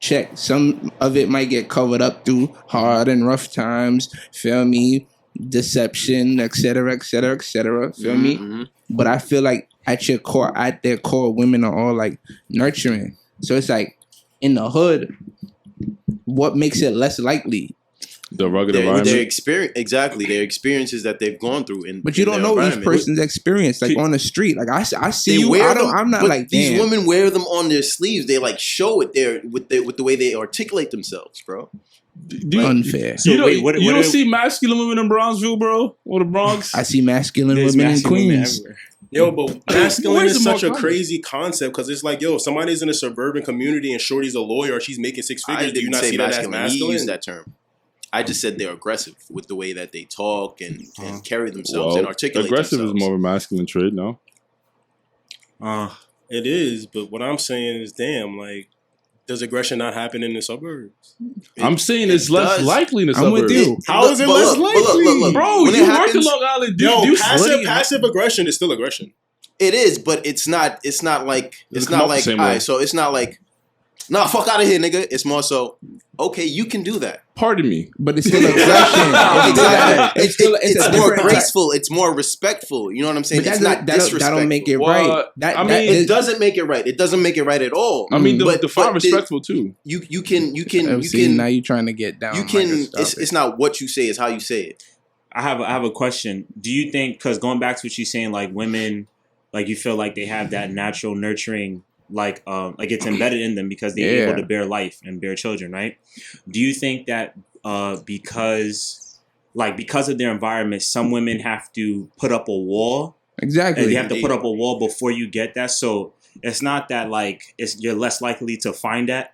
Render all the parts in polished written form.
check. Some of it might get covered up through hard and rough times. Feel me? Deception, etc., etc., etc. Feel me? But I feel like at their core, women are all like nurturing. So it's like in the hood, what makes it less likely? The rugged environment. Their experiences that they've gone through. But you don't know each person's experience, like on the street. Like I see you. I'm not like these women wear them on their sleeves. They like show it there with the way they articulate themselves, bro. Unfair. So you don't see masculine women in Bronxville, bro, or the Bronx. I see masculine women in Queens. Yo, but masculine is such a crazy concept because it's like, yo, if somebody's in a suburban community and shorty's a lawyer or she's making six figures, do you not see that as masculine? He used that term. I just said they're aggressive with the way that they talk and carry themselves and articulate aggressive themselves. Is more of a masculine trait, no? It is, but what I'm saying is, damn, like, does aggression not happen in the suburbs? I'm saying it's less likely in the suburbs. I'm with you. How is it less likely? Look, bro, you work in Long Island. Passive aggression is still aggression. It is, but it's not like all right, so it's not like, nah, fuck out of here, nigga. It's more so, okay, you can do that. Pardon me. But it's still aggression. It's more graceful. It's more respectful. You know what I'm saying? It's not disrespectful. That don't make it right. It doesn't make it right. It doesn't make it right at all. I mean, define respectful too. You can. Now you trying to get down. You can. It's not what you say. It's how you say it. I have a question. Do you think, because going back to what you're saying, like women, like you feel like they have that natural nurturing, like it's embedded in them because they're able to bear life and bear children, right? Do you think that because of their environment, some women have to put up a wall? Exactly. And you have to put up a wall before you get that. So it's not that like you're less likely to find a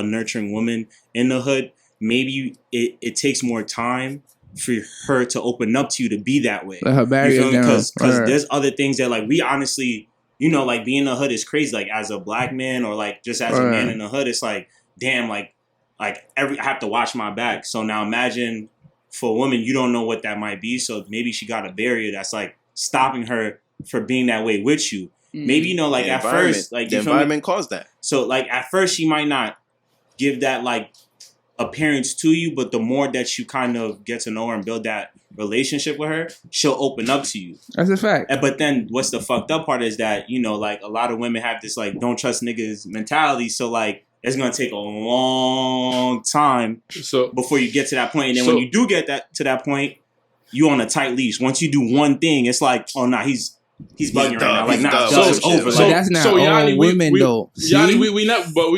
nurturing woman in the hood. Maybe it takes more time for her to open up to you to be that way. Her barrier because there's other things that like we honestly, you know, like being in the hood is crazy. Like as a black man or like just as a man in the hood, it's like, damn, like I have to watch my back. So now imagine for a woman, you don't know what that might be. So maybe she got a barrier that's like stopping her for being that way with you. Maybe, you know, like at first, like the environment caused that. So like at first she might not give that like appearance to you, but the more that you kind of get to know her and build that relationship with her, she'll open up to you. That's a fact. But then what's the fucked up part is that, you know, like a lot of women have this like don't trust niggas mentality. So like it's gonna take a long time before you get to that point. And then when you do get to that point, you on a tight leash. Once you do one thing, it's like, oh nah, he's bugging right now. Like nah, it's over. But that's not all women though. Yanni, we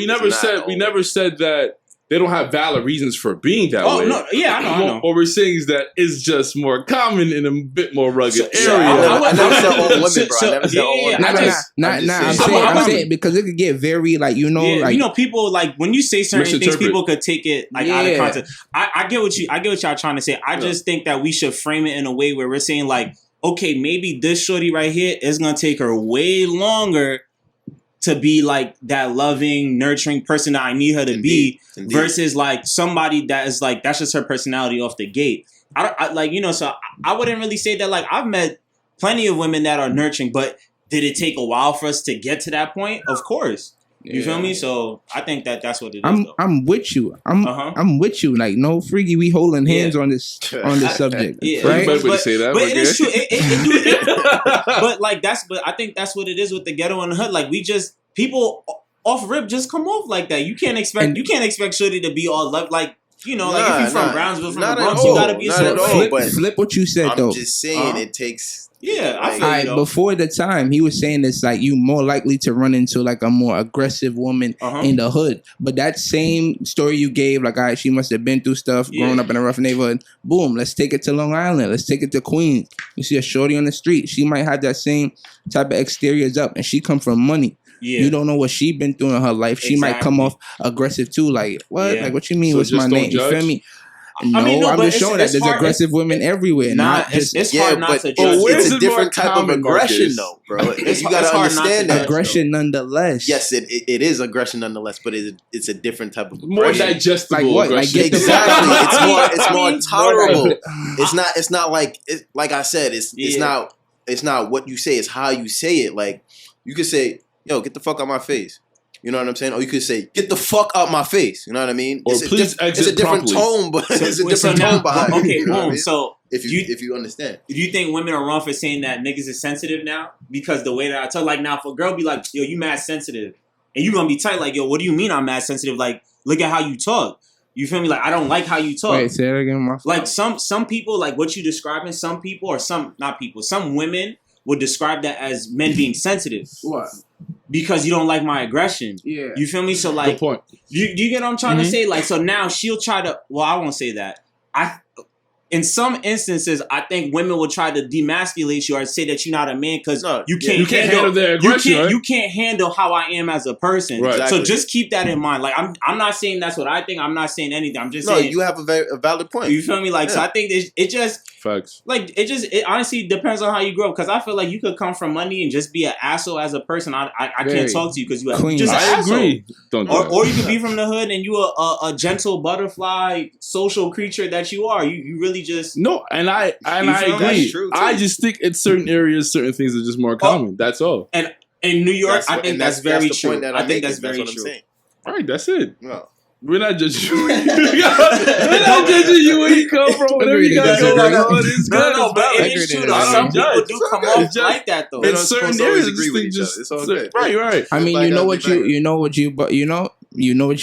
never said that they don't have valid reasons for being that way. Oh, no. Yeah, I know. What we're saying is that it's just more common in a bit more rugged area. I never said all women, bro. I never said all women. I'm saying because it could get very, like, you know, like... You know, people, like, when you say certain things, people could take it, like, out of context. I get what y'all trying to say. I just think that we should frame it in a way where we're saying, like, okay, maybe this shorty right here is going to take her way longer to be like that loving, nurturing person that I need her to be, versus like somebody that is like, that's just her personality off the gate. I like, you know, so I wouldn't really say that. Like, I've met plenty of women that are nurturing, but did it take a while for us to get to that point? Of course. You feel me? So I think that's what it is. I'm with you. I'm with you. Like, no freaky, we holding hands on this subject. Right? But say that. But it is true. But like but I think that's what it is with the ghetto and the hood. Like, we just people off rip just come off like that. You can't expect shorty to be all love like. You know, like if you're from Brownsville, from the Bronx, you gotta be a certain flip what you said though. I'm just saying it takes. Yeah, I feel you though. Before the time, he was saying it's like you more likely to run into like a more aggressive woman in the hood. But that same story you gave, like, all right, she must have been through stuff, growing up in a rough neighborhood. Boom, let's take it to Long Island. Let's take it to Queens. You see a shorty on the street. She might have that same type of exteriors up, and she come from money. Yeah. You don't know what she been through in her life. She might come off aggressive too. Like, what? Yeah. Like, what you mean? What's my name? You feel me? No, I'm just showing that there's aggressive women everywhere. It's hard not to judge. It's a different type of aggression, though, bro. You gotta understand that. Aggression, nonetheless. Yes, it is aggression, nonetheless, but it's a different type of aggression. More digestible aggression. Exactly. It's more tolerable. It's not like I said. It's not what you say. It's how you say it. Like, you could say, "Yo, get the fuck out my face." You know what I'm saying? Or you could say, "Get the fuck out my face." You know what I mean? Or please exit. It's a different tone, but it's a different tone behind it. Okay, you know boom. I mean? So if you understand, do you think women are wrong for saying that niggas is sensitive now? Because the way that I talk, like now, if a girl be like, "Yo, you mad sensitive," and you gonna be tight, like, "Yo, what do you mean I'm mad sensitive?" Like, look at how you talk. You feel me? Like, I don't like how you talk. Wait, say it again. Like some people, like what you describing. Some people, or some women would describe that as men being sensitive. What? Because you don't like my aggression. Yeah. You feel me? So like, good point. Do you get what I'm trying to say? Like, so now she'll try to. Well, I won't say that. In some instances, I think women will try to demasculate you or say that you're not a man because you can't handle their aggression. You can't handle how I am as a person. Right. Exactly. So just keep that in mind. Like I'm not saying that's what I think. I'm not saying anything. I'm just saying. No, you have a valid point. You feel me? Like so, I think it just facts. like it honestly depends on how you grow up. Because I feel like you could come from money and just be an asshole as a person. I can't talk to you because you have just an asshole. Agree. Don't do Or you could be from the hood and you a gentle butterfly social creature that you are. You really just no. And I agree. I just think in certain areas, certain things are just more common. That's all. And in New York, I think that's very true. I think that's very true. All right, that's it. No. We're not judging you. We're not judging you where you come from. Whatever you got going on, it's good. No, but it is true though. Some people do come off like that though. In certain areas, it's all good. Right. I mean, you know what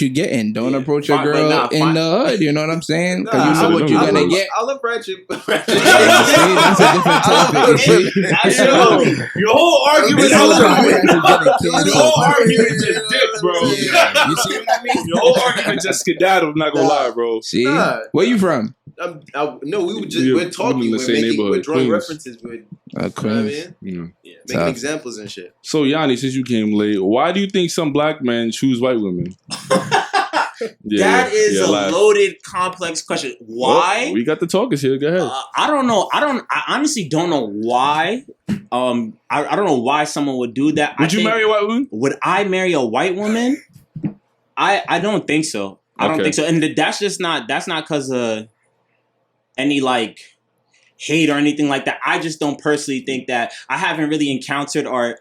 you're getting. Don't approach a girl in the hood. You know what I'm saying? Because you know what you're gonna get. I love ratchet. That's a different topic. Your whole argument just dipped, bro. You see what I mean? Your whole argument just skedaddled. I'm not gonna lie, bro. See, where you from? No, we're talking. We're drawing references. We're Queens. making examples and shit. So Yanni, since you came late, why do you think some black men choose white women? That is a loaded, complex question. Why? Well, we got the talkers here. Go ahead. I don't know. I honestly don't know why. I don't know why someone would do that. Would you marry a white woman? Would I marry a white woman? I don't think so. I don't think so. And that's not because of any like hate or anything like that. I just don't personally think that. I haven't really encountered or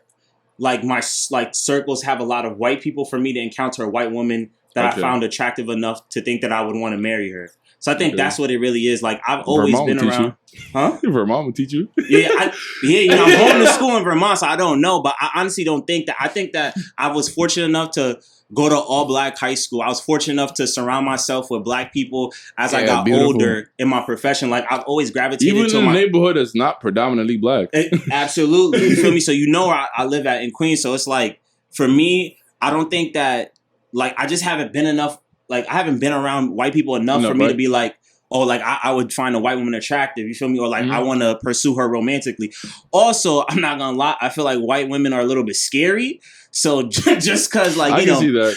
like my like circles have a lot of white people for me to encounter a white woman that I found attractive enough to think that I would want to marry her. So I think that's what it really is. Like I've always been around. Huh? Vermont will teach you. I'm going to school in Vermont, so I don't know. But I honestly don't think that. I think that I was fortunate enough to go to all black high school. I was fortunate enough to surround myself with black people as I got older in my profession. Like I've always gravitated even to in a neighborhood that's not predominantly black. Absolutely, you feel me? So you know where I live at in Queens. So it's like for me, I don't think that like I just haven't been enough. Like I haven't been around white people enough for me to be like, oh, like I would find a white woman attractive. You feel me? Or like I want to pursue her romantically. Also, I'm not gonna lie. I feel like white women are a little bit scary. So just because like, you know,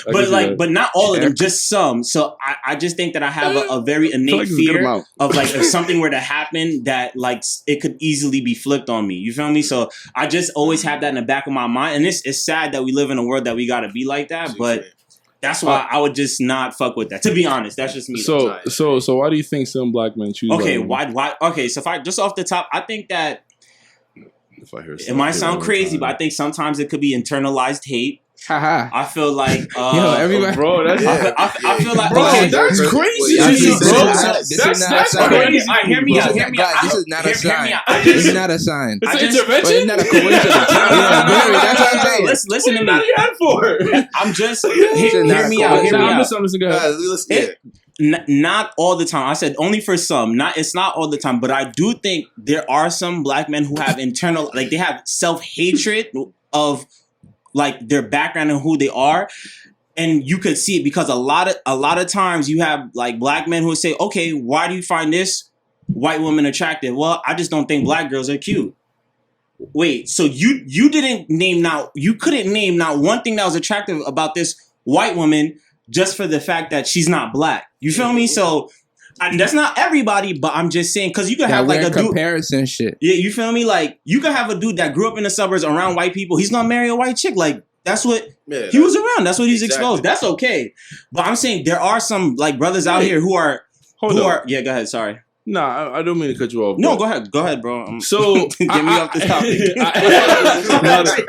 but not all of them, just some. So I just think that I have a very innate fear of like if something were to happen that like it could easily be flipped on me. You feel me? So I just always have that in the back of my mind. And it's sad that we live in a world that we got to be like that. But that's why I would just not fuck with that. To be honest, that's just me. So why do you think some black men choose? Okay, why? Okay, so if I just off the top, I think that it might sound crazy, but I think sometimes it could be internalized hate. I feel like everybody, bro. That's I feel like that's crazy. That's crazy. Hear me out. This is not a sign. This is not a sign. It's an intervention. It's not a coincidence. That's what I'm saying. Listen to me. What are you for? I'm just hear me out. Not all the time. I said only for some. It's not all the time, but I do think there are some black men who have internal, like they have self-hatred of like their background and who they are, and you could see it because a lot of times you have like black men who say, okay, why do you find this white woman attractive? Well, I just don't think black girls are cute. Wait, so you couldn't name not one thing that was attractive about this white woman just for the fact that she's not black. You feel me? So that's not everybody, but I'm just saying because you could have like a comparison shit. Yeah, you feel me? Like you could have a dude that grew up in the suburbs around white people. He's gonna marry a white chick. Like that's what he was around. That's what he's exposed. That's okay. But I'm saying there are some like brothers out here who are. Yeah, go ahead. Sorry. Nah, I don't mean to cut you off. No, go ahead, bro. So get me off this topic.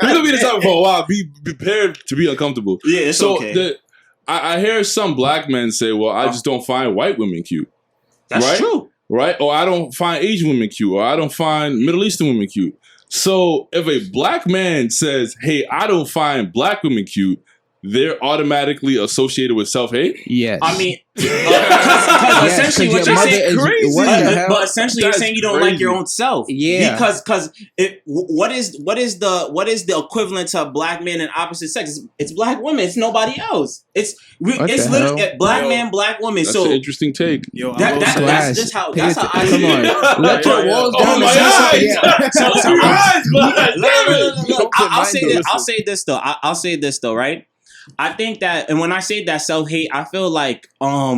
We're gonna be in this topic for a while. Be prepared to be uncomfortable. Yeah, it's okay. I hear some black men say, "Well, I just don't find white women cute." That's true, right? Or I don't find Asian women cute, or I don't find Middle Eastern women cute. So if a black man says, "Hey, I don't find black women cute," they're automatically associated with self-hate? Yes. I mean, essentially what you're saying is crazy. But essentially you're saying you don't like your own self. Yeah. Because what is the equivalent to a black man and opposite sex? It's black women. It's nobody else. It's literally black man, black woman. That's so an interesting take. That's just how I see it. Let your walls down. I'll say this though, right? I think that, and when I say that self-hate, I feel like a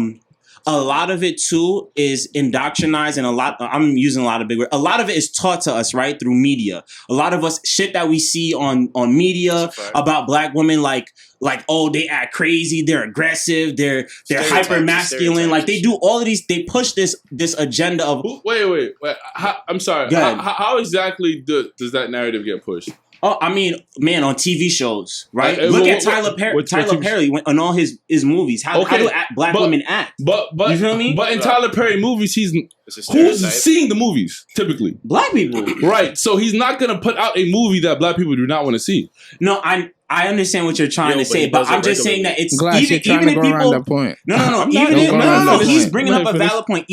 lot of it too is indoctrinized, and I'm using a lot of big words. A lot of it is taught to us, right, through media. A lot of us shit that we see on media about black women, like oh, they act crazy, they're aggressive, they're hyper masculine, like they do all of these. They push this agenda of wait. I'm sorry. How exactly does that narrative get pushed? Oh, I mean, man, on TV shows, right? Look at Tyler Perry on all his movies. How do black women act? But you feel me? But in Tyler Perry movies, who's seeing the movies typically? Black people, right? So he's not gonna put out a movie that black people do not want to see. No, I understand what you're trying to say, but I'm just saying that it's Glass, even if people. That point. No. He's bringing up a valid point.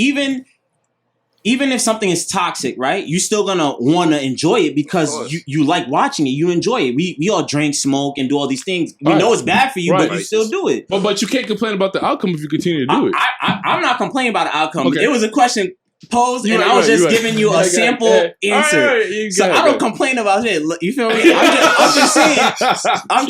Even if something is toxic, right? You're still gonna want to enjoy it because you like watching it. You enjoy it. We all drink, smoke, and do all these things. We know it's bad for you, but you still do it. But you can't complain about the outcome if you continue to do it. I'm not complaining about the outcome. Okay. It was a question posed, and I was just giving you a sample answer. So I don't complain about it. You feel me? I'm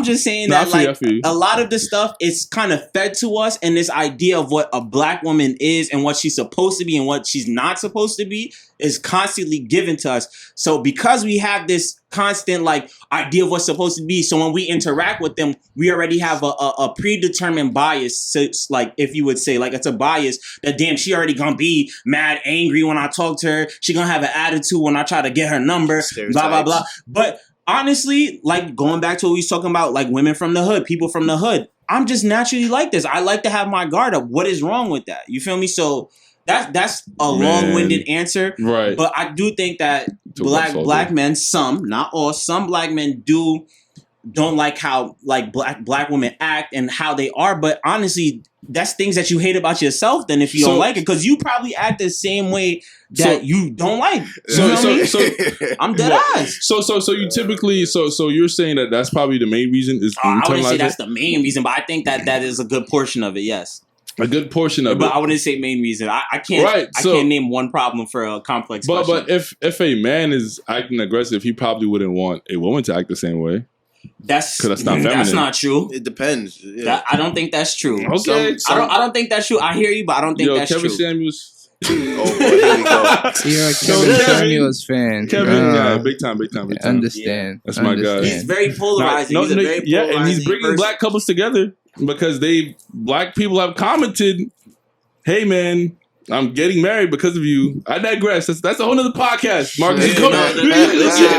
just saying that like a lot of the stuff is kind of fed to us, and this idea of what a black woman is and what she's supposed to be and what she's not supposed to be is constantly given to us. So because we have this constant like idea of what's supposed to be, so when we interact with them, we already have a predetermined bias. So it's like, if you would say, like, it's a bias that damn, she already gonna be mad angry when I talk to her. She gonna have an attitude when I try to get her number. Blah blah blah. But honestly, like going back to what we was talking about, like women from the hood, people from the hood. I'm just naturally like this. I like to have my guard up. What is wrong with that? You feel me? So that's a long-winded answer, right? But I do think that black men, some, not all, some black men don't like how like black women act and how they are. But honestly, that's things that you hate about yourself. Then if you don't like it, because you probably act the same way that you don't like. So I'm dead eyes. So you typically so you're saying that that's probably the main reason is. I wouldn't say that's the main reason, but I think that is a good portion of it. Yes. A good portion of it. But I wouldn't say main reason. I can't can't name one problem for a complex question. But if a man is acting aggressive, he probably wouldn't want a woman to act the same way. That's not feminine. That's not true. It depends. Yeah. I don't think that's true. Okay. I don't think that's true. I hear you, but I don't think that's Kevin true. Samuels. Oh boy, here we go. You're a Kevin Samuels fan. Kevin, big time. Understand. That's my guy. He's very polarizing. He's a very polarizing and he's bringing black couples together because black people have commented, "Hey man, I'm getting married because of you." I digress. That's a whole nother podcast, Marcus. You can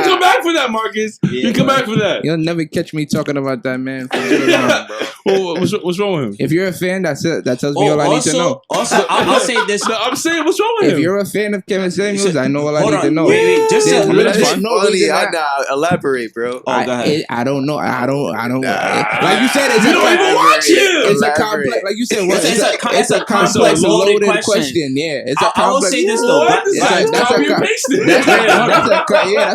come back for that, Marcus. You can come back for that. You'll never catch me talking about that man for too long, bro. Well, what's wrong with him? If you're a fan, that tells me all I need to know. Also, I'll say this. No, I'm saying, what's wrong with him? If you're a fan of Kevin Samuels, I know all I need to know. Wait, just elaborate, bro. Go ahead. I don't know. I don't. Like you said, you don't even watch him. It's a complex. Like you said, it's a complex, loaded question. Yeah, it's a complex. I will say this though. That's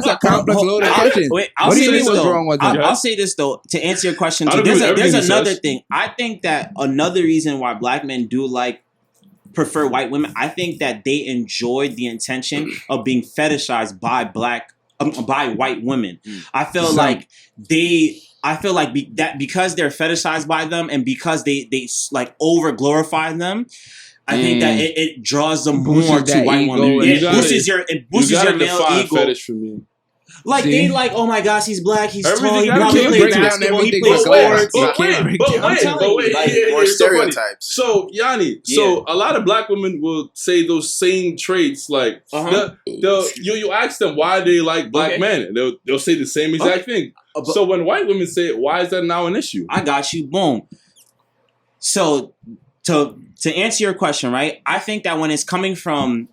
a complex, loaded question. Wait, what do you mean? What's wrong with that? I'll say this though to answer your question. There's another thing. I think that another reason why black men do prefer white women, I think that they enjoy the intention of being fetishized by by white women. I feel like that because they're fetishized by them and because they like over glorify them. I think that it draws them more to white women. It boosts your male ego. Fetish for me. Like they like, oh my gosh, he's black, he's tall, he probably plays basketball, he plays sports. But wait, more stereotypes. So Yanni, so a lot of black women will say those same traits. Like you ask them why they like black men, and they'll say the same exact thing. So when white women say it, why is that now an issue? I got you. Boom. So to answer your question, right? I think that when it's coming from,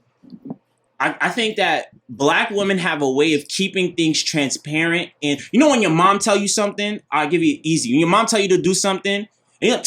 I think that black women have a way of keeping things transparent. And you know when your mom tell you something, I'll give you easy. When your mom tell you to do something,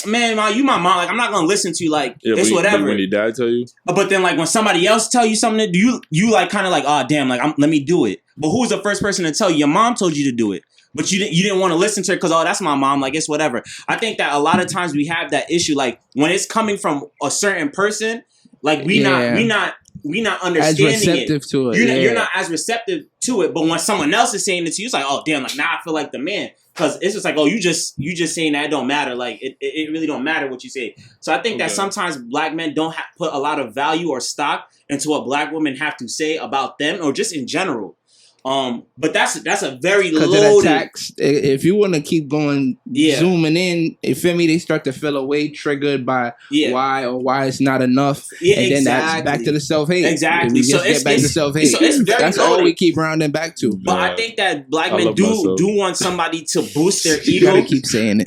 man, you my mom. Like I'm not gonna listen to you. Like it's whatever. When your dad tell you, but then like when somebody else tell you something, you like kind of like, oh damn, like let me do it. But who was the first person to tell you? Your mom told you to do it. But you didn't want to listen to her because, oh, that's my mom. Like, it's whatever. I think that a lot of times we have that issue. Like, when it's coming from a certain person, like, we not understanding as receptive to it. You're not as receptive to it. But when someone else is saying it to you, it's like, oh, damn, like, now I feel like the man. Because it's just like, oh, you just saying that it don't matter. Like, it really don't matter what you say. So I think that sometimes black men don't put a lot of value or stock into what black women have to say about them or just in general. But that's a very loaded. If you want to keep going, zooming in, you feel me? They start to feel a way triggered by why it's not enough, and then that's back to the self-hate. Exactly. We just get back to self-hate. So it's very that's all we keep rounding back to. But I think that black men do want somebody to boost their ego. You gotta keep saying it.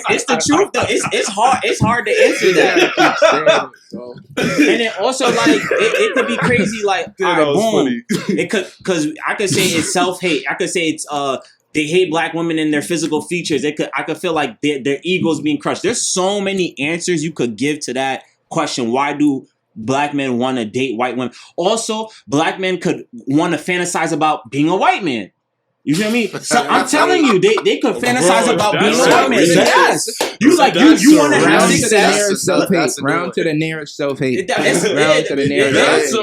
It's the truth though. It's hard. It's hard to answer that. And then also like it could be crazy. Like boom. It could, because I could say it's self-hate. I could say it's they hate black women and their physical features. I could feel like their egos being crushed. There's so many answers you could give to that question. Why do black men want to date white women? Also, black men could want to fantasize about being a white man. You feel me? So I'm telling you, they could fantasize about being a white man. Yes, you like you want to have success. Round to the nearest self-hate. That's a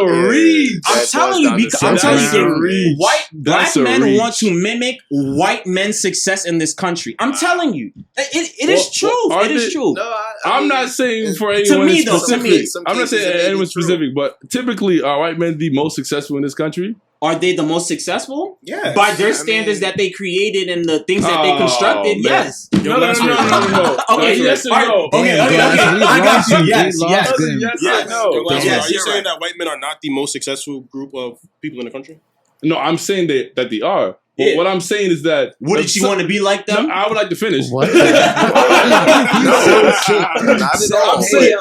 reach. I'm telling you, black men want to mimic white men's success in this country. I'm telling you, it is true. It is true. I'm not saying for anyone specific. I'm not saying anyone specific, but typically, are white men the most successful in this country? Are they the most successful? Yeah. By their standards that they created and the things that they constructed, yes. No. Okay, yes and no. Okay. I got you. Yes. Are you saying that white men are not the most successful group of people in the country? No, I'm saying that they are. But what I'm saying is that... Wouldn't you want to be like them? No, I would like to finish. What? I'm saying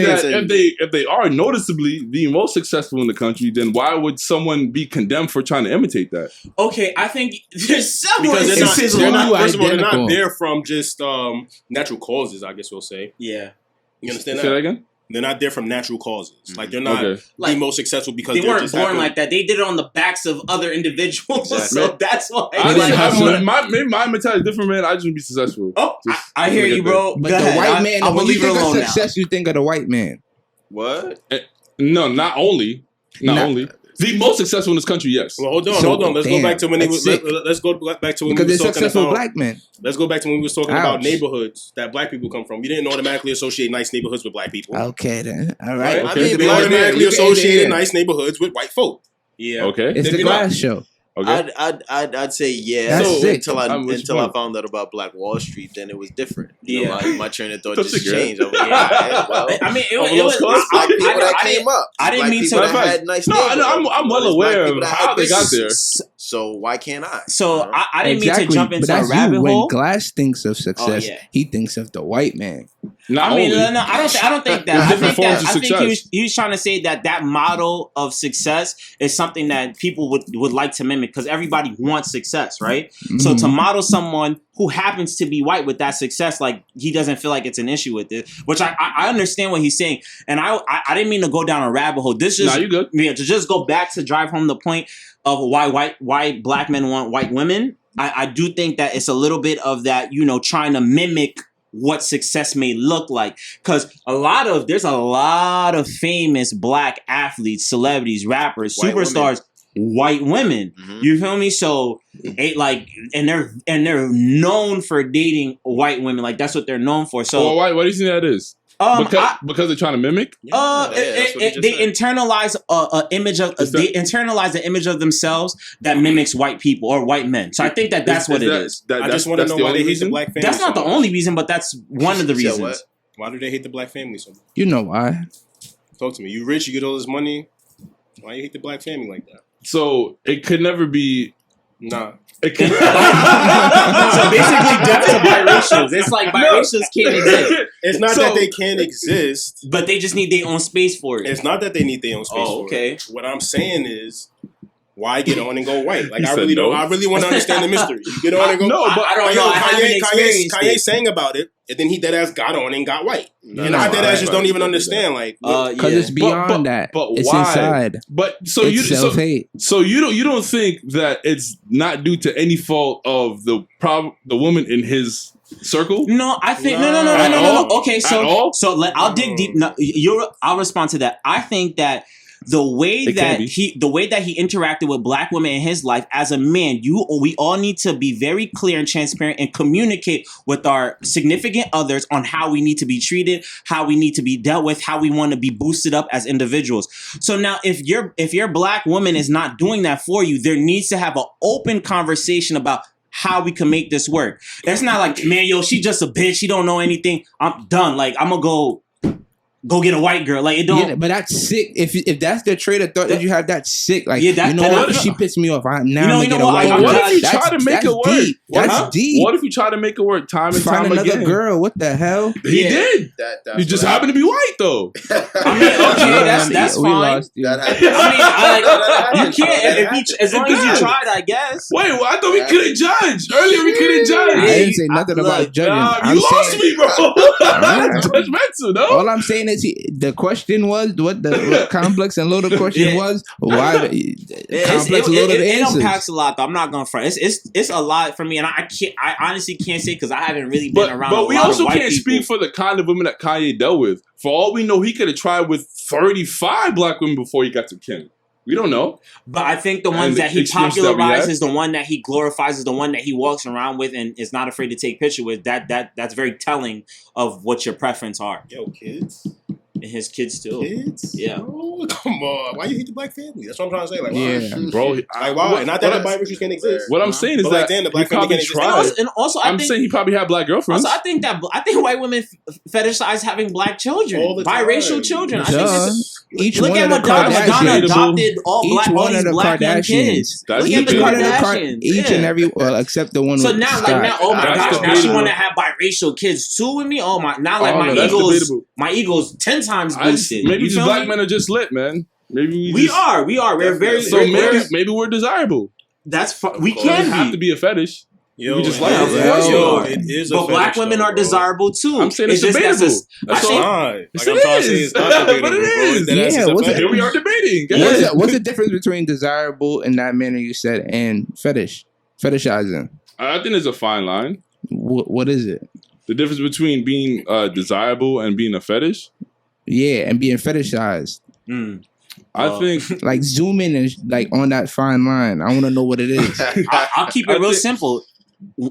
that if they are noticeably the most successful in the country, then why would someone be condemned for trying to imitate that? Okay, I think there's several instances. First of all, they're not there from just natural causes, I guess we'll say. Yeah. You understand that? Say that again? They're not there from natural causes. Like they're not the most successful because they weren't born like that. They did it on the backs of other individuals. Exactly. So that's why. My mentality is different, man. I just want to be successful. Oh, I hear you, bro. But the white man, when you think of success, you think of the white man. What? No, not only. The most successful in this country, yes. Well, hold on. Let's go back to when let's go back to when we were talking about black men. Let's go back to when we were talking about neighborhoods that black people come from. We didn't automatically associate nice neighborhoods with blac people. Okay, then. All right. Okay. We automatically associated nice neighborhoods with white folk. Yeah. Okay. It's the Glass show. Okay. I'd say until I found out about Black Wall Street, then it was different. You know, my train of thought just changed. I mean, it was black people that came up. I didn't mean to. Had nice I'm well aware of how they got there. So why can't I? So I didn't mean to jump into a rabbit hole. When Glass thinks of success, he thinks of the white man. I don't think that. I think he was trying to say that model of success is something that people would like to mimic because everybody wants success, right? Mm-hmm. So to model someone who happens to be white with that success, like he doesn't feel like it's an issue with it, which I understand what he's saying, and I didn't mean to go down a rabbit hole. This just you good. Yeah, to just go back to drive home the point of why black men want white women. I do think that it's a little bit of that, trying to mimic what success may look like, because there's a lot of famous black athletes, celebrities, rappers, superstars, white women. Mm-hmm. You feel me? So and they're known for dating white women. Like that's what they're known for. So why do you think that is? Because they're trying to mimic. They internalize they internalize the image of themselves that mimics white people or white men. So I think that's what it is. I just want to know why they hate the black family. That's not the only reason, but that's one of the reasons. What? Why do they hate the black family so much? You know why? Talk to me. You rich, you get all this money. Why you hate the black family like that? So it could never be. Nah. So basically, death to biracials. It's like biracials can't exist. It's not that they can't exist, but they just need their own space for it. It's not that they need their own space for it. What I'm saying is, why get on and go white? Like I really don't. I really want to understand the mystery. You get on and go. No, but I don't know. Kanye sang about it, and then he deadass got on and got white. And I deadass just don't even understand. Like because it's beyond that. But it's why? Inside. But so it's self-hate. So you don't think that it's not due to any fault of the woman in his circle? No, I think no. Okay, so I'll dig deep. No, I'll respond to that. I think that the way that he interacted with black women in his life as a man, we all need to be very clear and transparent and communicate with our significant others on how we need to be treated, how we need to be dealt with, how we want to be boosted up as individuals. So now if your black woman is not doing that for you, there needs to have an open conversation about how we can make this work. It's not like, man, she just a bitch. She don't know anything. I'm done. Like, I'm going to go get a white girl. Like, it don't. Yeah, but that's sick. If that's the trait of thought that you have, that's sick. Like, what? She pissed me off. What if you try to make it work? Deep. That's deep. What if you try to make it work time and time again? Another girl. What the hell? He did. You just happen to be white, though. I mean, okay, that's fine. You can't. As long as you tried, I guess. Wait, I thought we couldn't judge. Earlier, we couldn't judge. I didn't say nothing about judging. You lost me, bro. That's judgmental, no? All I'm saying is the question was what the complex and loaded question was. Why complex and loaded answers? It unpacks a lot, though. I'm not gonna front. It's a lot for me, and I honestly can't say because I haven't really been around. But we also can't speak for the kind of women that Kanye dealt with. For all we know, he could have tried with 35 black women before he got to Kim. We don't know. But I think the ones that he popularizes, the one that he glorifies, is the one that he walks around with and is not afraid to take picture with. That's very telling of what your preference are. Yo, kids. And his kids too. Kids? Yeah. Oh, come on. Why you hate the black family? That's what I'm trying to say. Like, why? Yeah, bro. Like, why? Not that the biracials can't exist. What I'm saying is that the black family can't exist. And also, I'm saying he probably had black girlfriends. Also, I think white women fetishize having black children, biracial children. Look at Madonna adopted all these black young kids. Look at the Kardashians. Each and every, except the one. So now, oh my gosh, now she want to have biracial kids too with me. Oh my, now like my ego's 10 times boosted. Maybe these black men are just lit, man. Maybe we are. We're very. So maybe we're desirable. That's we can have to be a fetish. Yo, we just like of course you are. It is but black women are desirable too. I'm saying it's debatable. That's all. Like I'm trying to say it's not debatable. But it is. Yeah. Here we are debating. What's the difference between desirable in that manner you said and fetishizing? I think there's a fine line. What is it? The difference between being desirable and being a fetish? Yeah, and being fetishized. I think like zoom in and like on that fine line. I want to know what it is. I'll keep it real simple.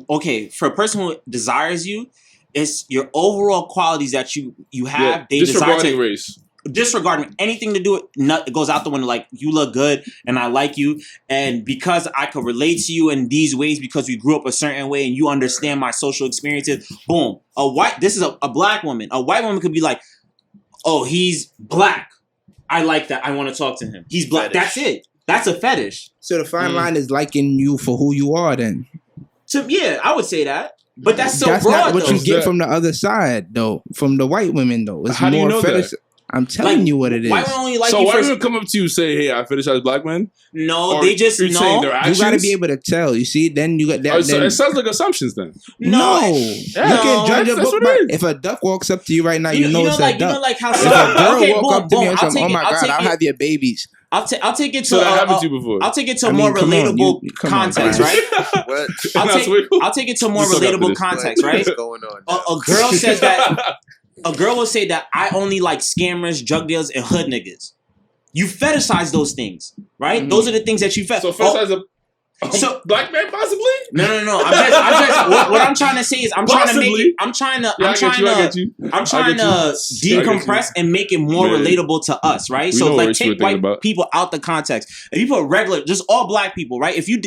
Okay, for a person who desires you, it's your overall qualities that you have. Yeah, they disregarding race. Disregarding anything to do with it goes out the window. Like, you look good and I like you, and because I could relate to you in these ways because we grew up a certain way and you understand my social experiences. Boom. This is a black woman. A white woman could be like, oh, he's black. I like that. I want to talk to him. He's black. Fetish. That's it. That's a fetish. So the fine line is liking you for who you are then. So yeah, I would say that. But that's broad, not what you get from the other side, though. From the white women, though. It's how more do you know fetish. That? I'm telling you what it is. Why only like so you why would come up to you and say, hey, I fetishize black men? No, they just know. Their actions? You got to be able to tell. You see, then you got that. So it sounds like assumptions then. No. You can judge a book by if a duck walks up to you right now, you know it's a duck. You know, like how if a girl walk up to me and say, oh my God, I'll have your babies. I'll take it to so that happened to you before. I'll take it to a more relatable context, right? What? I'll take it to a more relatable context, right? What's going on? A girl says that. A girl will say that I only like scammers, drug dealers, and hood niggas. You fetishize those things, right? Those are the things that you fetishize. So fetishize So black man possibly? No. I'm just what I'm trying to say is I'm trying to decompress and make it more relatable to us, right? So like take white people out the context. If you put regular, just all black people, right? If you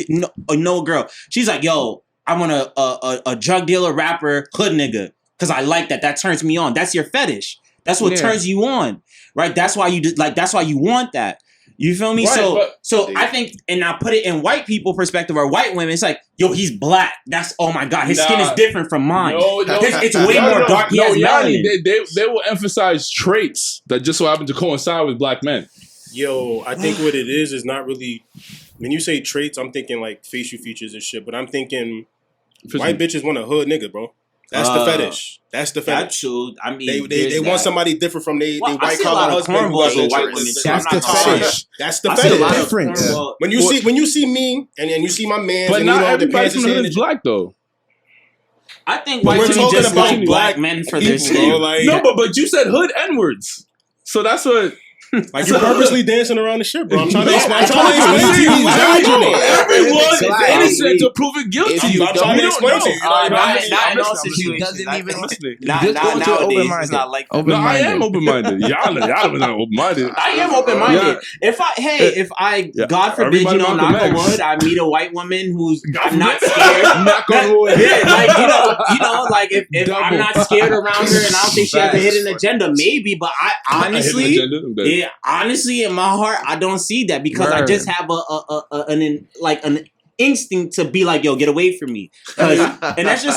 know a girl, she's like, yo, I want a drug dealer, rapper, hood nigga, because I like that. That turns me on. That's your fetish. That's what turns you on, right? That's why that's why you want that. You feel me? Right, so I think, and I put it in white people perspective or white women, it's like, yo, he's black. That's, oh my God, his skin is different from mine. It's way more dark. He has melanin. They will emphasize traits that just so happen to coincide with black men. Yo, I think what it is not really, when you say traits, I'm thinking like facial features and shit, but I'm thinking white bitches want a hood nigga, bro. That's the fetish. That's the fetish. True. I mean, they want somebody different from they white collar husband. That's the fetish. That's the fetish. Difference. When you see me and you see my man, but not everybody from the hood is black though. I think white women just like black men for their skin. No, but you said hood N-words, so that's what. Like you're purposely dancing around the shit, bro. I'm trying to explain to you. Everyone is innocent to prove it guilty. I'm trying to explain to you. Not in all situations. Nowadays, it's not like that. No, I am open-minded. Y'all are not open-minded. I am open-minded. If I, God forbid, knock on wood, I meet a white woman who's I'm not scared. Knock on wood. Yeah, like like if I'm not scared around her and I don't think she has a hidden agenda, maybe. But I honestly. Yeah, honestly, in my heart, I don't see that because I just have an instinct to be like, yo, get away from me. And that's me.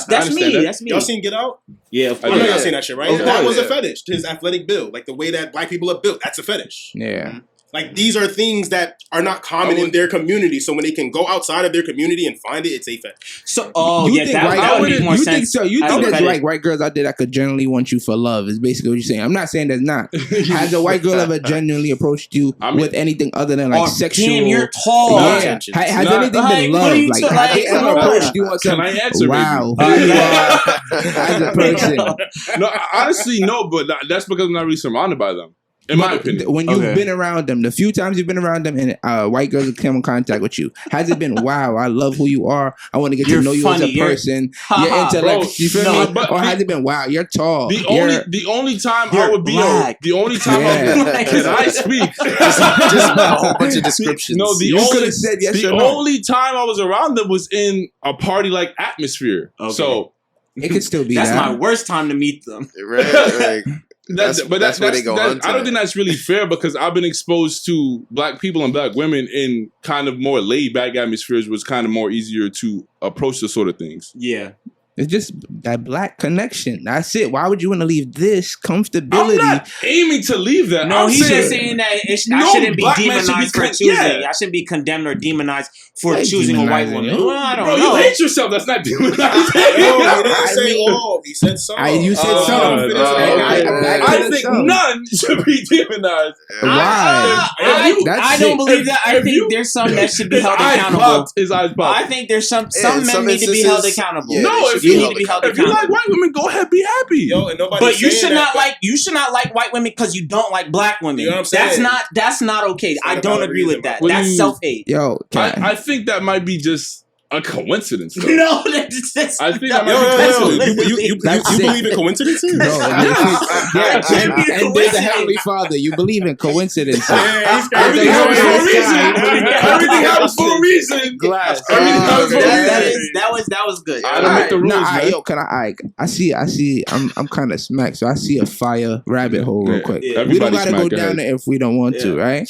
That's me. Y'all seen Get Out? Yeah, I know y'all seen that shit, right? That was a fetish. His athletic build, like the way that black people are built, that's a fetish. Yeah. Like these are things that are not common in their community. So when they can go outside of their community and find it, it's a fetish. So, that would make more sense. You think there's like white girls out there that could genuinely want you for love? Is basically what you're saying. I'm not saying there's not. Has a white girl ever genuinely approached you with anything other than like sexual? Damn, you're tall. Yeah. Has anything been love? Like have they ever approached you on something? Can I answer? Wow, who you are as a person? No, honestly, no. But that's because I'm not really surrounded by them. In my opinion, when you've been around them, the few times you've been around them and white girls have come in contact with you, has it been, wow, I love who you are, I want to get to know you as a person, your intellect, you feel me? Or has it been, wow, you're tall. The only time I would be the only time can I speak? Just a whole bunch of descriptions. No, the only time I was around them was in a party like atmosphere. Okay. So it could still be that's my worst time to meet them. Right. That's where they go on. I don't think that's really fair because I've been exposed to black people and black women in kind of more laid back atmospheres, was kind of more easier to approach the sort of things. Yeah. It's just that black connection. That's it. Why would you want to leave this comfortability? I'm not aiming to leave that. No, he's just saying that I shouldn't be demonized for choosing. I shouldn't be condemned or demonized for choosing a white woman. Well, I don't know. You hate yourself. That's not demonized. He didn't say all. He said some. You said some. I think none should be demonized. Why? I don't believe that. I think there's some that should be held accountable. His eyes popped. I think there's some men need to be held accountable. No, if you need to be held accountable. If you like white women, go ahead, be happy. But you should not like white women because you don't like black women. You know what I'm saying? That's not okay. I don't agree with that. That's self-hate. Yo, I think that might be just a coincidence, though. No, that's I think that might be you believe in coincidences? No, and there's a Heavenly Father. You believe in coincidences. Everything happens for a reason. Everything happens for a reason. That was good. I don't make the rules, yo, can I see. I'm kind of smacked, so I see a fire rabbit hole real quick. Yeah. We don't gotta go down there if we don't want to, right?